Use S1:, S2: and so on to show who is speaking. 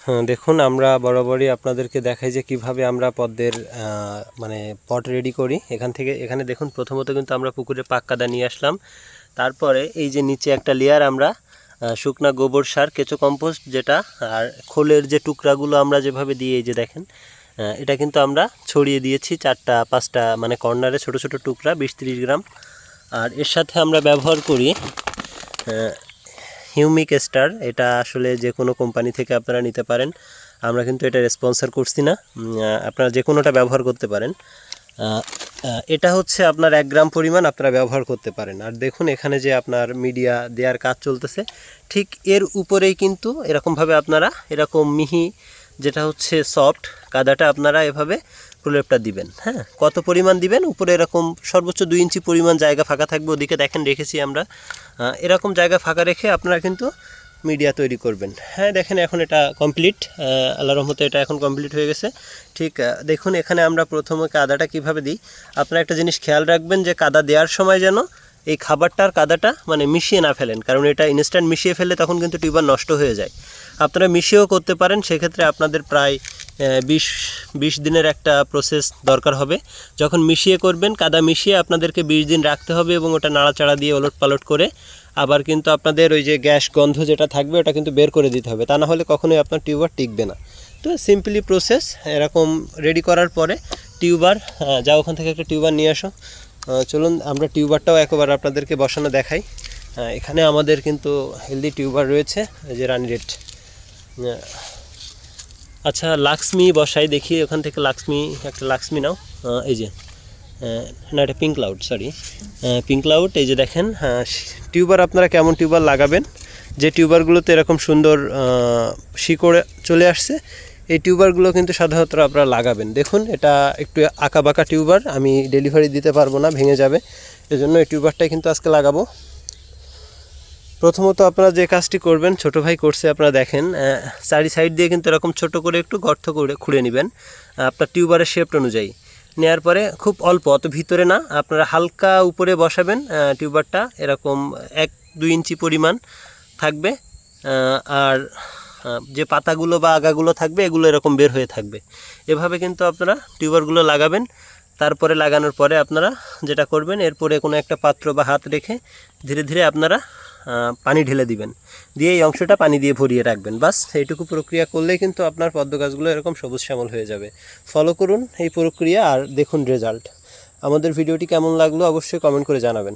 S1: হ্যাঁ, দেখুন আমরা বরাবরই আপনাদেরকে দেখাই যে কিভাবে আমরা পদ্মের মানে পট রেডি করি। এখানে দেখুন প্রথমত কিন্তু আমরা পুকুরে পাক কাদা নিয়ে আসলাম। তারপরে এই যে নিচে একটা লেয়ার আমরা শুকনা গোবর সার, কেঁচো কম্পোস্ট যেটা, আর খোলের যে টুকরাগুলো আমরা যেভাবে দিই, এই যে দেখেন এটা কিন্তু আমরা ছড়িয়ে দিয়েছি 4-5টা মানে কর্নারে ছোট ছোট টুকরা 20-30 গ্রাম। আর এর সাথে আমরা ব্যবহার করি হিউমিক স্টার। এটা আসলে যে কোনো কোম্পানি থেকে আপনারা নিতে পারেন, আমরা কিন্তু এটা স্পন্সর করছি না, আপনারা যে কোনোটা ব্যবহার করতে পারেন। এটা হচ্ছে আপনার 1 গ্রাম পরিমাণ আপনারা ব্যবহার করতে পারেন। আর দেখুন এখানে যে আপনার মিডিয়া দেওয়ার কাজ চলতেছে, ঠিক এর উপরেই কিন্তু এরকমভাবে আপনারা এরকম মিহি যেটা হচ্ছে সফট কাদাটা আপনারা এভাবে প্রলেপটা দিবেন। হ্যাঁ, কত পরিমাণ দিবেন? উপরে এরকম সর্বোচ্চ 2 ইঞ্চি পরিমাণ জায়গা ফাঁকা থাকবে, ওদিকে দেখেন রেখেছি আমরা। এরকম জায়গা ফাঁকা রেখে আপনারা কিন্তু মিডিয়া তৈরি করবেন। হ্যাঁ, দেখেন এখন এটা কমপ্লিট, আল্লাহর রহমতে এটা এখন কমপ্লিট হয়ে গেছে। ঠিক দেখুন এখানে আমরা প্রথমে কাদাটা কিভাবে দিই। আপনারা একটা জিনিস খেয়াল রাখবেন যে কাদা দেওয়ার সময় যেন এই খাবারটার কাদাটা মানে মিশিয়ে না ফেলেন, কারণ এটা ইনস্ট্যান্ট মিশিয়ে ফেললে তখন কিন্তু টিউবার নষ্ট হয়ে যায়। আপনারা মিশিয়েও করতে পারেন, সেক্ষেত্রে আপনাদের প্রায় 20 দিনের একটা প্রসেস দরকার হবে। যখন মিশিয়ে করবেন, কাদা মিশিয়ে আপনাদেরকে 20 দিন রাখতে হবে এবং ওটা নাড়াচাড়া দিয়ে ওলট পালট করে আবার কিন্তু আপনাদের ওই যে গ্যাস গন্ধ যেটা থাকবে ওটা কিন্তু বের করে দিতে হবে, তা না হলে কখনোই আপনার টিউবার টিকবে না। তো সিম্পলি প্রসেস এরকম রেডি করার পরে টিউবার যা ওখান থেকে একটা টিউবার নিয়ে আসো। চলুন আমরা টিউবারটাও একবার আপনাদেরকে বসানো দেখাই। এখানে আমাদের কিন্তু হেলদি টিউবার রয়েছে, এই যে রানি রেড। আচ্ছা, লাক্সমি বসাই দেখি ওখান থেকে। একটা লাক্সমি নাও। এই যে না, এটা pink cloud, sorry pink cloud. এই যে দেখেন টিউবার আপনারা কেমন টিউবার লাগাবেন, যে টিউবারগুলোতে এরকম সুন্দর শিকড়ে চলে আসছে, এই টিউবারগুলো কিন্তু সাধারণত আপনারা লাগাবেন। দেখুন এটা একটু আঁকা বাঁকা টিউবার, আমি ডেলিভারি দিতে পারবো না, ভেঙে যাবে, এজন্য এই টিউবারটাই কিন্তু আজকে লাগাবো। প্রথমত আপনারা যে কাজটি করবেন, ছোটো ভাই করছে, আপনারা দেখেন চারি সাইড দিয়ে কিন্তু এরকম ছোট করে একটু গর্ত করে খুঁড়ে নেবেন আপনার টিউবারের শেপ অনুযায়ী। নেওয়ার পরে খুব অল্প, অত ভিতরে না, আপনারা হালকা উপরে বসাবেন টিউবারটা, এরকম 1-2 ইঞ্চি পরিমাণ থাকবে। আর যে পাতাগুলো বা আগাগুলো থাকবে এগুলো এরকম বের হয়ে থাকবে। এভাবে কিন্তু আপনারা টিউবারগুলো লাগাবেন। তারপরে লাগানোর পরে আপনারা যেটা করবেন, এরপরে কোনো একটা পাত্র বা হাত রেখে ধীরে ধীরে আপনারা পানি ঢেলে দিবেন, দিয়ে এই অংশটা পানি দিয়ে ভরিয়ে রাখবেন। বাস এইটুকু প্রক্রিয়া করলেই কিন্তু আপনার পদ্ম গাছগুলো এরকম সবুজ শ্যামল হয়ে যাবে। ফলো করুন এই প্রক্রিয়া আর দেখুন রেজাল্ট। আমাদের ভিডিওটি কেমন লাগলো অবশ্যই কমেন্ট করে জানাবেন।